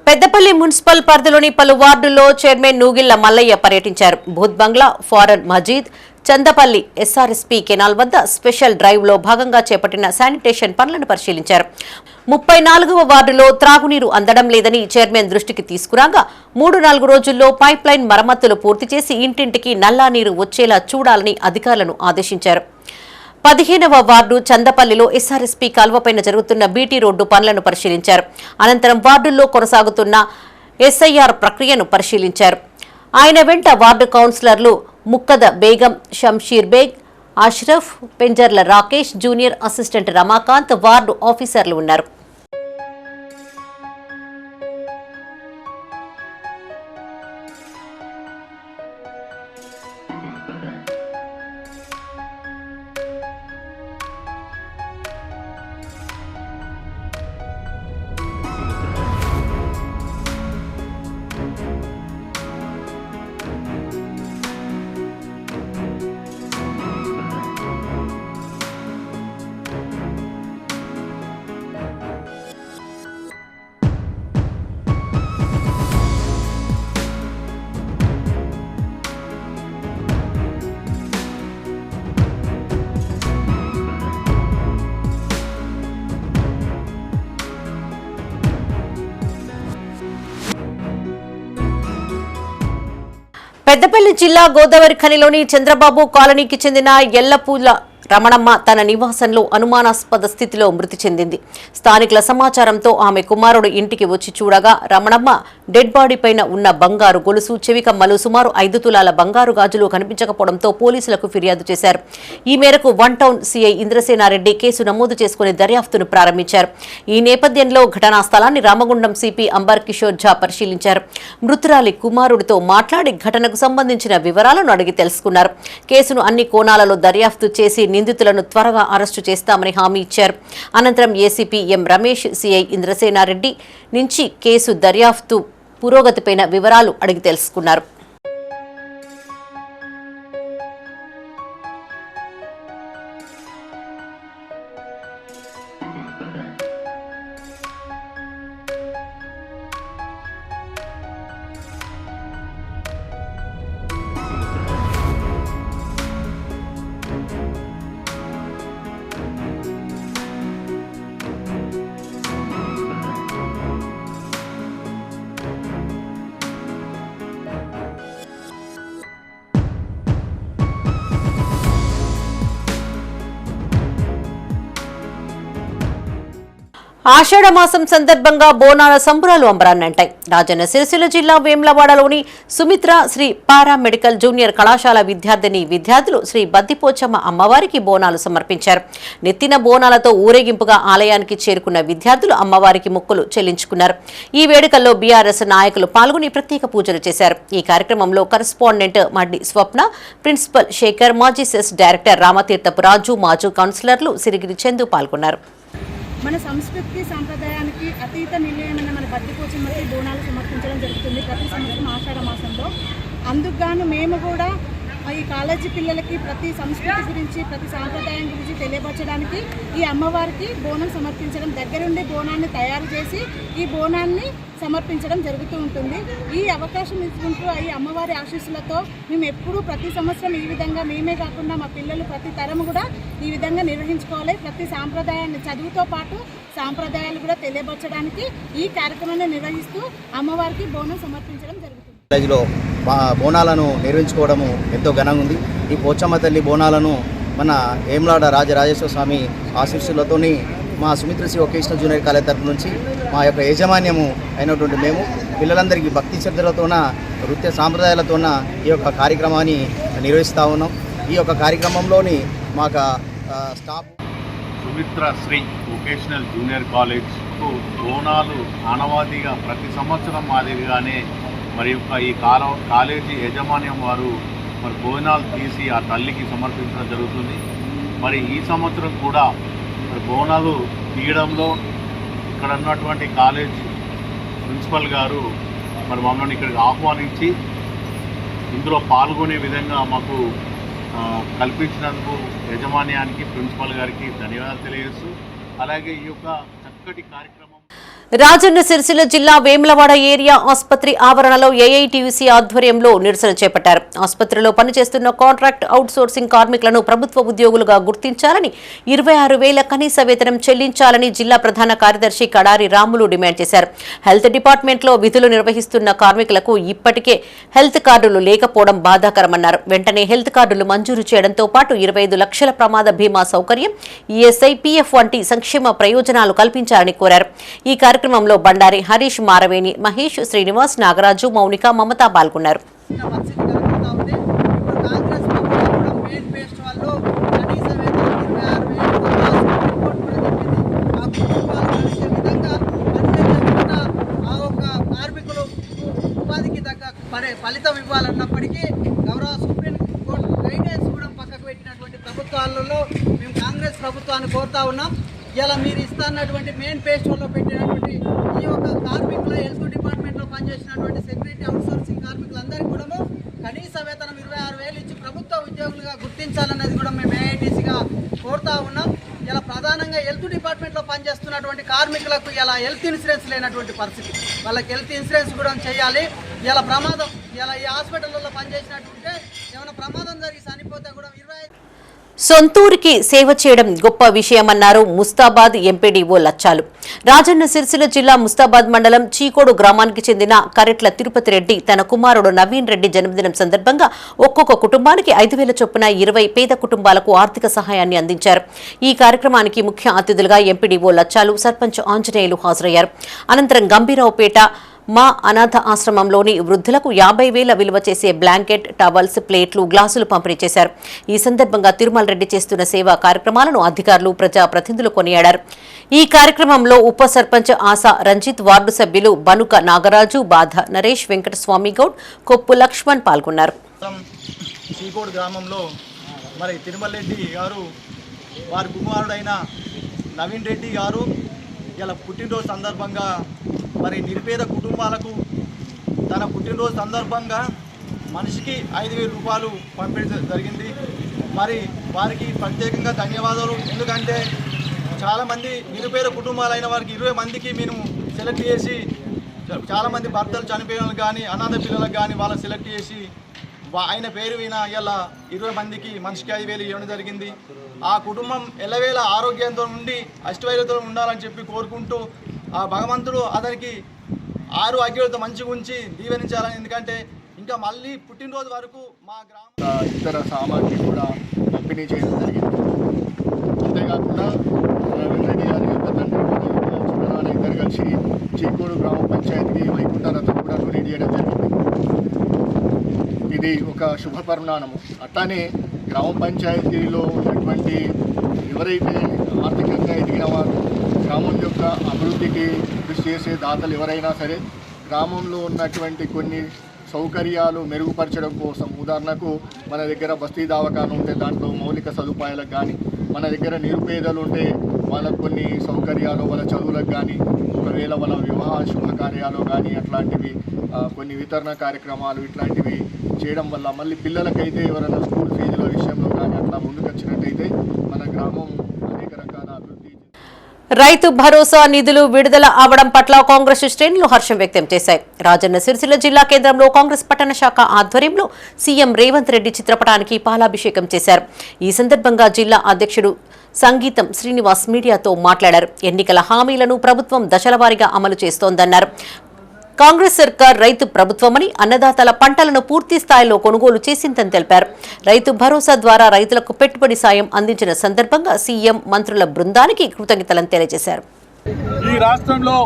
పెద్దపల్లి మున్సిపల్ పరిధిలోని పలు వార్డుల్లో చైర్మన్ నూగిళ్ల మల్లయ్య పర్యటించారు. భూత్ బంగ్లా, ఫారెన్ మజీద్, చందపల్లి ఎస్ఆర్ఎస్పీ కెనాల్ వద్ద స్పెషల్ డ్రైవ్ లో భాగంగా చేపట్టిన శానిటేషన్ పనులను పరిశీలించారు. 34వ వార్డులో త్రాగునీరు అందడం లేదని చైర్మన్ దృష్టికి తీసుకురాగా 3-4 రోజుల్లో పైప్ లైన్ మరమ్మతులు పూర్తి చేసి ఇంటింటికి నల్లా నీరు వచ్చేలా చూడాలని అధికారులను ఆదేశించారు. 15వ వార్డు చందపల్లిలో ఎస్ఆర్ఎస్పీ కాల్వపైన జరుగుతున్న బీటీ రోడ్డు పనులను పరిశీలించారు. అనంతరం వార్డుల్లో కొనసాగుతున్న ఎస్ఐఆర్ ప్రక్రియను పరిశీలించారు. ఆయన వెంట వార్డు కౌన్సిలర్లు Mukkada Begum, Shamsheer Baig, Ashraf, Penjarla Rakesh, junior assistant Ramakanth, ward ఆఫీసర్లు ఉన్నారు. పెద్దపల్లి జిల్లా గోదావరి ఖనిలోని చంద్రబాబు కాలనీకి చెందిన ఎల్లపూల రమణమ్మ తన నివాసంలో అనుమానాస్పద స్థితిలో మృతి చెందింది. స్థానికుల సమాచారంతో ఆమె కుమారుడు ఇంటికి వచ్చి చూడగా రమణమ్మ డెడ్ బాడీ పైన ఉన్న బంగారు గొలుసు, చెవికమ్మలు, సుమారు 5 తులాల బంగారు గాజులు కనిపించకపోవడంతో పోలీసులకు ఫిర్యాదు చేశారు. ఈ మేరకు 1 టౌన్ సీఐ ఇంద్రసేనారెడ్డి కేసు నమోదు చేసుకుని దర్యాప్తును ప్రారంభించారు. ఈ నేపథ్యంలో ఘటనా స్థలాన్ని రామగుండం సిపి అంబర్ కిషోర్ ఝా పరిశీలించారు. మృతురాలి కుమారుడితో మాట్లాడి ఘటనకు సంబంధించిన వివరాలను అడిగి తెలుసుకున్నారు. కేసును అన్ని కోణాలలో దర్యాప్తు చేసి నిందితులను త్వరగా అరెస్టు చేస్తామని హామీ ఇచ్చారు. అనంతరం ACP M Ramesh, CI Indrasenareddy నుంచి కేసు దర్యాప్తు పురోగతిపైన వివరాలు అడిగి తెలుసుకున్నారు. ఆషాఢ మాసం సందర్భంగా బోనాల సంబరాలు అంబరాన్నంటాయి. రాజన్న సిరిసిల్ల జిల్లా వేములవాడలోని Sumitra Sri paramedical junior కళాశాల విద్యార్థులు శ్రీ బద్దిపోచమ్మ అమ్మవారికి బోనాలు సమర్పించారు. నెత్తిన బోనాలతో ఊరేగింపుగా ఆలయానికి చేరుకున్న విద్యార్థులు అమ్మవారికి మొక్కులు చెల్లించుకున్నారు. ఈ వేడుకల్లో బీఆర్ఎస్ నాయకులు పాల్గొని ప్రత్యేక పూజలు చేశారు. ఈ కార్యక్రమంలో కరెస్పాండెంట్ మడ్డి స్వప్న, ప్రిన్సిపల్ శేఖర్, మాజీ సెస్ డైరెక్టర్ రామతీర్థపు రాజు, మాజీ కౌన్సిలర్లు సిరిగిరి చందు పాల్గొన్నారు. మన సంస్కృతి సాంప్రదాయానికి అతీత నిలయమైన మన బద్దిపోచమ్మకి బోనాలు సమర్పించడం జరుగుతుంది ప్రతి సంవత్సరం ఆషాఢ మాసంలో. అందుకు మేము కూడా ఈ కాలేజీ పిల్లలకి ప్రతి సంస్కృతి గురించి, ప్రతి సాంప్రదాయం గురించి తెలియపరచడానికి ఈ అమ్మవారికి బోనం సమర్పించడం, దగ్గరుండి బోనాన్ని తయారు చేసి ఈ బోనాన్ని సమర్పించడం జరుగుతూ ఉంటుంది. ఈ అవకాశం ఇచ్చుకుంటూ ఈ అమ్మవారి ఆశీస్సులతో మేము ఎప్పుడూ ప్రతి సంవత్సరం ఈ విధంగా మేమే కాకుండా మా పిల్లలు ప్రతి తరం కూడా ఈ విధంగా నిర్వహించుకోవాలి. ప్రతి సాంప్రదాయాన్ని చదువుతో పాటు సాంప్రదాయాలు కూడా తెలియపరచడానికి ఈ కార్యక్రమాన్ని నిర్వహిస్తూ అమ్మవారికి బోనం సమర్పించడం జరుగుతుంది. కాలేజీలో బోనాలను నిర్వహించుకోవడము ఎంతో ఘనంగా ఉంది. ఈ పోచమ్మ తల్లి బోనాలను మన వేములవాడ రాజరాజేశ్వర స్వామి ఆశీస్సులతోని మా Sumitra Sri vocational junior college తరఫు నుంచి మా యొక్క యాజమాన్యము అయినటువంటి మేము పిల్లలందరికీ భక్తి శ్రద్ధలతోన, నృత్య సాంప్రదాయాలతోన ఈ యొక్క కార్యక్రమాన్ని నిర్వహిస్తూ ఉన్నాం. ఈ యొక్క కార్యక్రమంలోని మాకు staff Sumitra Sri vocational junior కాలేజ్కు బోనాలు ఆనవాదిగా ప్రతి సంవత్సరం మాదిరిగానే మరి ఈ కాలేజీ యాజమాన్యం వారు మరి బోనాలు తీసి ఆ తల్లికి సమర్పించడం జరుగుతుంది. మరి ఈ సంవత్సరం కూడా మరి బోనాలు తీయడంలో ఇక్కడ ఉన్నటువంటి కాలేజ్ ప్రిన్సిపల్ గారు మరి మమ్మల్ని ఇక్కడికి ఆహ్వానించి ఇందులో పాల్గొనే విధంగా మాకు కల్పించినందుకు యాజమాన్యానికి, ప్రిన్సిపల్ గారికి ధన్యవాదాలు తెలియజేస్తూ, అలాగే ఈ యొక్క చక్కటి కార్యక్రమం రాజన్న సిరిసిల్ల జిల్లా వేములవాడ ఏరియా ఆసుపత్రి ఆవరణలో ఏఐటీయూసీ ఆధ్వర్యంలో నిరసన చేపట్టారు. ఆసుపత్రిలో పనిచేస్తున్న కాంట్రాక్ట్ అవుట్సోర్సింగ్ కార్మికులను ప్రభుత్వ ఉద్యోగులుగా గుర్తించాలని, 26,000 కనీస వేతనం చెల్లించాలని జిల్లా ప్రధాన కార్యదర్శి కడారి రాములు డిమాండ్ చేశారు. హెల్త్ డిపార్ట్మెంట్లో విధులు నిర్వహిస్తున్న కార్మికులకు ఇప్పటికే హెల్త్ కార్డులు లేకపోవడం బాధాకరమన్నారు. వెంటనే హెల్త్ కార్డులు మంజూరు చేయడంతో పాటు 25 లక్షల ప్రమాద బీమా సౌకర్యం, ఈఎస్ఐ, పీఎఫ్ వంటి సంక్షేమ ప్రయోజనాలు కల్పించాలని కోరారు. ఈ కార్యక్రమంలో బండారి హరీష్, మారవేణి, మహేష్, శ్రీనివాస్, నాగరాజు, మౌనిక, మమత పాల్గొన్నారు. ఫలితం ఇవ్వాలన్నప్పటికీ గౌరవ సుప్రీంకోర్టు గైడెన్స్ కూడా పక్కకు పెట్టినటువంటి ప్రభుత్వాలలో మేము కాంగ్రెస్ ప్రభుత్వాన్ని కోరుతా ఉన్నాం. ఇలా మీరు ఇస్తున్నటువంటి మెయిన్ పేస్టోల్లో పెట్టినటువంటి ఈ యొక్క కార్మికులు, హెల్త్ డిపార్ట్మెంట్లో పనిచేసినటువంటి సెక్యూరిటీ అవుట్సోర్సింగ్ కార్మికులందరికీ కూడా కనీస వేతనం 26,000 ఇచ్చి ప్రభుత్వ ఉద్యోగులుగా గుర్తించాలనేది కూడా మేము ఏఐటీసీగా కోరుతా ఉన్నాం. ఇలా ప్రధానంగా హెల్త్ డిపార్ట్మెంట్లో పనిచేస్తున్నటువంటి కార్మికులకు ఇలా హెల్త్ ఇన్సూరెన్స్ లేనటువంటి పరిస్థితి, వాళ్ళకి హెల్త్ ఇన్సూరెన్స్ కూడా చేయాలి. ఇలా ప్రమాదం, ఇలా ఈ హాస్పిటల్లో పనిచేసినట్టుంటే ఏమైనా ప్రమాదం జరిగి చనిపోతే కూడా 25 సొంతూరికి సేవ చేయడం గొప్ప విషయమన్నారు ముస్తాబాద్ ఎంపీడీఓ లచ్చాలు. రాజన్న సిరిసిల్ల జిల్లా ముస్తాబాద్ మండలం చీకోడు గ్రామానికి చెందిన కరెట్ల తిరుపతి రెడ్డి తన కుమారుడు నవీన్ రెడ్డి జన్మదినం సందర్భంగా ఒక్కొక్క కుటుంబానికి 5,000 చొప్పున 20 పేద కుటుంబాలకు ఆర్థిక సహాయాన్ని అందించారు. ఈ కార్యక్రమానికి ముఖ్య అతిథులుగా ఎంపీడీఓ లచ్చాలు, సర్పంచ్ ఆంజనేయులు హాజరయ్యారు. అనంతరం గంభీరావుపేట మా అనాథ ఆశ్రమంలోని వృద్ధులకు 50,000 విలువ చేసే బ్లాంకెట్, టవల్స్, ప్లేట్లు, గ్లాసులు పంపిణీ చేశారు. ఈ సందర్భంగా తిరుమల రెడ్డి చేస్తున్న సేవా కార్యక్రమాలను అధికారులు, ప్రజాప్రతినిధులు కొనియాడారు. ఈ కార్యక్రమంలో ఉప సర్పంచ్ ఆశా రంజిత్, వార్డు సభ్యులు బనుక నాగరాజు, బాధ నరేష్, వెంకటస్వామి గౌడ్, కొప్పు లక్ష్మణ్ పాల్గొన్నారు. చీకోడు గ్రామంలో మరి తిరుమల రెడ్డి గారు వారి కుమారుడైన నవీన్ రెడ్డి గారు ఇలా పుట్టినరోజు సందర్భంగా మరి నిరుపేద కుటుంబాలకు తన పుట్టినరోజు సందర్భంగా మనిషికి 5,000 రూపాయలు పంపించడం జరిగింది. మరి వారికి ప్రత్యేకంగా ధన్యవాదాలు. ఎందుకంటే చాలామంది నిరుపేద కుటుంబాలైన వారికి 20 మందికి మేము సెలెక్ట్ చేసి, చాలామంది భర్తలు చనిపోయిన కానీ అనాథ పిల్లలకు కానీ వాళ్ళని సెలెక్ట్ చేసి ఆయన పేరు విన ఇలా 20 మందికి మనిషికి 5,000 ఇవ్వడం జరిగింది. ఆ కుటుంబం ఎల్లవేళ ఆరోగ్యంతో ఉండి అష్టవైర్యంతో ఉండాలని చెప్పి కోరుకుంటూ ఆ భగవంతుడు అతనికి ఆరోగ్యాలతో మంచిగా ఉంచి దీవెనించాలని. ఎందుకంటే ఇంకా మళ్ళీ పుట్టినరోజు వరకు మా గ్రామ ఇతర సామాగ్రి కూడా పంపిణీ చేయడం జరిగింది. అంతేకాకుండా రెడ్డి గారి యొక్క తండ్రి నుంచి చీకోడు గ్రామ పంచాయతీకి వైకుంఠ రథం కూడా డొనేట్ చేయడం జరిగింది. ఇది ఒక శుభ పరిణామము. అట్లానే గ్రామ పంచాయతీలో ఉన్నటువంటి ఎవరైతే ఆర్థికంగా ఎదిగిన వారు, గ్రామం యొక్క అభివృద్ధికి కృషి చేసే దాతలు ఎవరైనా సరే గ్రామంలో ఉన్నటువంటి కొన్ని సౌకర్యాలు మెరుగుపరచడం కోసం, ఉదాహరణకు మన దగ్గర బస్తీ దవాఖానా ఉంటే దాంట్లో మౌలిక సదుపాయాలకు కానీ, మన దగ్గర నిరుపేదలు ఉంటే వాళ్ళకు కొన్ని సౌకర్యాలు, వాళ్ళ చదువులకు కానీ, ఒకవేళ వాళ్ళ వివాహ శుభకార్యాలు కానీ అట్లాంటివి కొన్ని వితరణ కార్యక్రమాలు ఇట్లాంటివి చేయడం వల్ల మళ్ళీ పిల్లలకైతే ఎవరైనా స్కూల్ ఫీజుల విషయంలో కానీ అట్లా ముందుకొచ్చినట్టయితే మన గ్రామం అనేక రకాల అభివృద్ధి. రైతు భరోసా నిధులు విడుదల అవడం పట్ల కాంగ్రెస్ శ్రేణులు హర్షం వ్యక్తం చేశాయి. రాజన్న సిరిసిల్ల జిల్లా కేంద్రంలో కాంగ్రెస్ పట్టణ శాఖ ఆధ్వర్యంలో సీఎం రేవంత్ రెడ్డి చిత్రపటానికి పాలాభిషేకం చేశారు. ఈ సందర్భంగా జిల్లా అధ్యక్షుడు సంగీతం శ్రీనివాస్ మీడియాతో మాట్లాడారు. ఎన్నికల హామీలను ప్రభుత్వం దశలవారీగా అమలు చేస్తోందన్నారు. కాంగ్రెస్ సర్కార్ రైతు ప్రభుత్వమని, అన్నదాతల పంటలను పూర్తి స్థాయిలో కొనుగోలు చేసిందని తెలిపారు. రైతు భరోసా ద్వారా రైతులకు పెట్టుబడి సాయం అందించిన సందర్భంగా సీఎం మంత్రుల బృందానికి కృతజ్ఞతలను తెలియజేశారు. ఈ రాష్ట్రంలో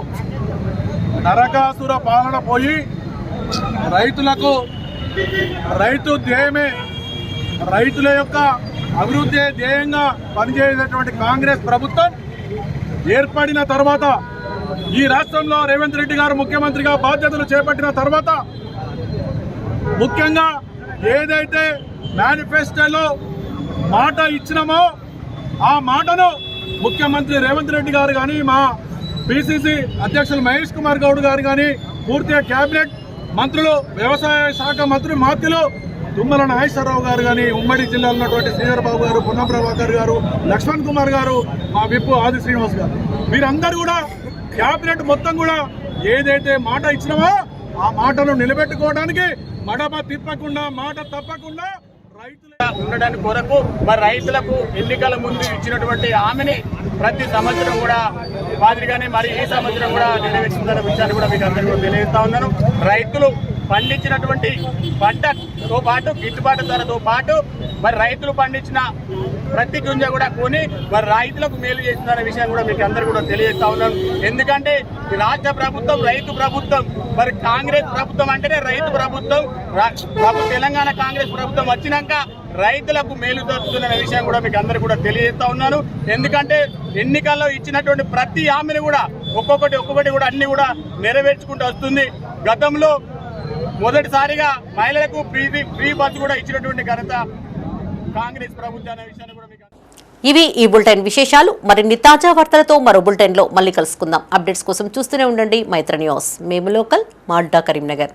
నరకాసుర పాలన పోయి రైతులకు రైతు ధ్యేయమే, రైతుల యొక్క అభివృద్ధి ధ్యేయంగా పనిచేసేటువంటి కాంగ్రెస్ ప్రభుత్వం ఏర్పడిన తర్వాత, ఈ రాష్ట్రంలో రేవంత్ రెడ్డి గారు ముఖ్యమంత్రిగా బాధ్యతలు చేపట్టిన తర్వాత ముఖ్యంగా ఏదైతే మేనిఫెస్టోలో మాట ఇచ్చినామో ఆ మాటను ముఖ్యమంత్రి రేవంత్ రెడ్డి గారు కానీ, మా పిసిసి అధ్యక్షులు మహేష్ కుమార్ గౌడ్ గారు కానీ, పూర్తిగా కేబినెట్ మంత్రులు, వ్యవసాయ శాఖ మంత్రి మాత్యులు తుమ్మల నాగేశ్వరరావు గారు కానీ, ఉమ్మడి జిల్లాలో ఉన్నటువంటి శ్రీధరబాబు గారు, పొన్నం ప్రభాకర్ గారు, లక్ష్మణ్ కుమార్ గారు, మా విప్పు ఆది శ్రీనివాస్ గారు, వీరందరూ కూడా క్యాబినెట్ మొత్తం కూడా ఏదైతే మాట ఇచ్చినామో ఆ మాటను నిలబెట్టుకోవడానికి మడమ తిప్పకుండా, మాట తప్పకుండా ఉండడానికి కొరకు మరి రైతులకు ఎన్నికల ముందు ఇచ్చినటువంటి హామీని ప్రతి సంవత్సరం కూడా మాదిరిగానే మరి ఈ సంవత్సరం కూడా నెరవేర్చిందన్న విషయాన్ని కూడా మీకు అందరికీ తెలియజేస్తా ఉన్నాను. రైతులు పండించినటువంటి పంటతో పాటు గిట్టుబాటు ధరతో పాటు మరి రైతులు పండించిన ప్రతి గింజ కూడా కొని మరి రైతులకు మేలు చేస్తుందనే విషయాన్ని కూడా మీకు అందరూ కూడా తెలియజేస్తా ఉన్నాను. ఎందుకంటే ఈ రాష్ట్ర ప్రభుత్వం రైతు ప్రభుత్వం, మరి కాంగ్రెస్ ప్రభుత్వం అంటేనే రైతు ప్రభుత్వం. తెలంగాణ కాంగ్రెస్ ప్రభుత్వం వచ్చినాక రైతులకు మేలు జరుగుతుందనే విషయం కూడా మీకు అందరూ కూడా తెలియజేస్తా ఉన్నాను. ఎందుకంటే ఎన్నికల్లో ఇచ్చినటువంటి ప్రతి హామీని కూడా ఒక్కొక్కటి కూడా అన్ని కూడా నెరవేర్చుకుంటూ వస్తుంది. గతంలో మొదటిసారిగా మహిళలకు ఫ్రీ బస్సు కూడా ఇచ్చినటువంటి ఘనత కాంగ్రెస్ ప్రభుత్వం అనే విషయాన్ని కూడా మీకు. ఇవి ఈ బులెటిన్ విశేషాలు. మరిన్ని తాజా వార్తలతో మరో బులెటిన్లో మళ్ళీ కలుసుకుందాం. అప్డేట్స్ కోసం చూస్తూనే ఉండండి మైత్ర న్యూస్. మేము లోకల్, మా అడ్డా కరీంనగర్.